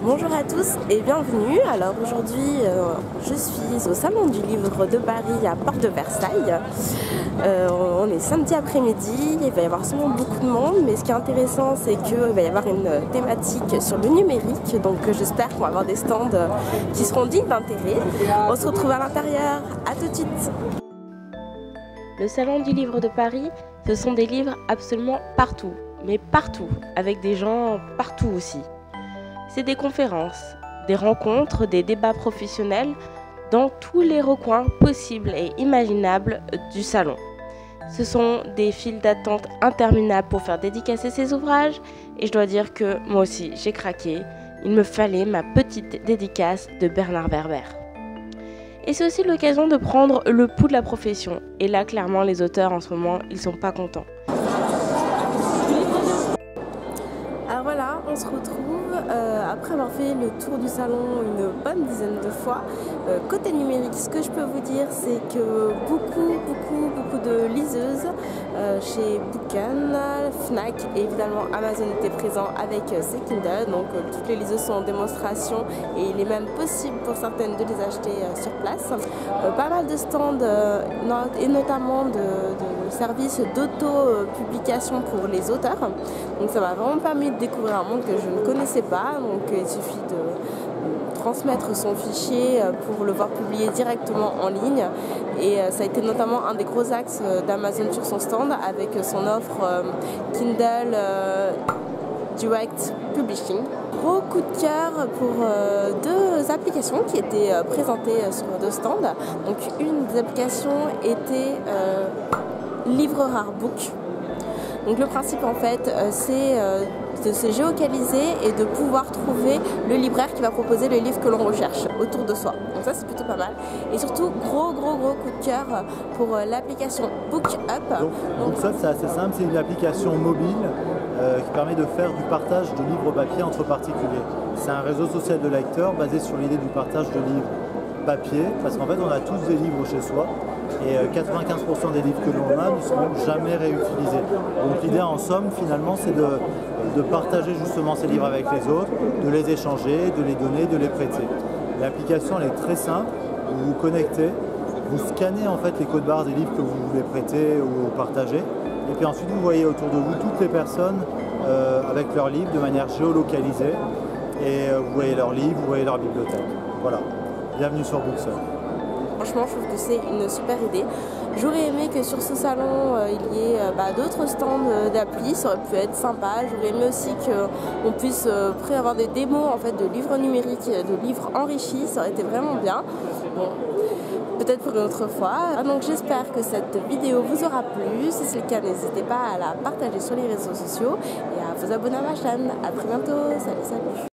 Bonjour à tous et bienvenue. Alors aujourd'hui je suis au Salon du Livre de Paris à Porte de Versailles. On est samedi après-midi, il va y avoir sûrement beaucoup de monde, mais ce qui est intéressant c'est qu'il va y avoir une thématique sur le numérique, donc j'espère qu'on va avoir des stands qui seront dignes d'intérêt. On se retrouve à l'intérieur, à tout de suite. Le Salon du Livre de Paris, ce sont des livres absolument partout, mais partout, avec des gens partout aussi. C'est des conférences, des rencontres, des débats professionnels dans tous les recoins possibles et imaginables du salon. Ce sont des files d'attente interminables pour faire dédicacer ces ouvrages et je dois dire que moi aussi j'ai craqué. Il me fallait ma petite dédicace de Bernard Werber. Et c'est aussi l'occasion de prendre le pouls de la profession. Et là, clairement, les auteurs en ce moment, ils sont pas contents. Alors voilà, on se retrouve après avoir fait le tour du salon une bonne dizaine de fois. Côté numérique, ce que je peux vous dire, c'est que beaucoup de liseuses chez Bookan, Fnac et évidemment Amazon étaient présents avec ses Kindle. Donc toutes les liseuses sont en démonstration et il est même possible pour certaines de les acheter sur place. Pas mal de stands et notamment de services d'auto-publication pour les auteurs. Donc ça m'a vraiment permis de découvrir un monde que je ne connaissais pas. Donc il suffit de transmettre son fichier pour le voir publié directement en ligne. Et ça a été notamment un des gros axes d'Amazon sur son stand avec son offre Kindle Direct Publishing. Gros coup de cœur pour deux applications qui étaient présentées sur deux stands. Donc une des applications était Livreur Book. Donc le principe en fait c'est de se géocaliser et de pouvoir trouver le libraire qui va proposer le livre que l'on recherche autour de soi. Donc ça c'est plutôt pas mal. Et surtout gros coup de cœur pour l'application BookUp. Donc ça c'est assez simple, c'est une application mobile qui permet de faire du partage de livres papier entre particuliers. C'est un réseau social de lecteurs basé sur l'idée du partage de livres papier, parce qu'en fait on a tous des livres chez soi et 95% des livres que l'on a ne seront jamais réutilisés. Donc l'idée en somme finalement c'est de partager justement ces livres avec les autres, de les échanger, de les donner, de les prêter. L'application elle est très simple, vous vous connectez, vous scannez en fait les codes barres des livres que vous voulez prêter ou partager et puis ensuite vous voyez autour de vous toutes les personnes avec leurs livres de manière géolocalisée et vous voyez leurs livres, vous voyez leur bibliothèque. Voilà. Bienvenue sur Bookshop. Franchement, je trouve que c'est une super idée. J'aurais aimé que sur ce salon, il y ait d'autres stands d'appli, ça aurait pu être sympa. J'aurais aimé aussi qu'on puisse avoir des démos en fait, de livres numériques, de livres enrichis, ça aurait été vraiment bien. Bon, peut-être pour une autre fois. Donc j'espère que cette vidéo vous aura plu. Si c'est le cas, n'hésitez pas à la partager sur les réseaux sociaux et à vous abonner à ma chaîne. A très bientôt. Salut.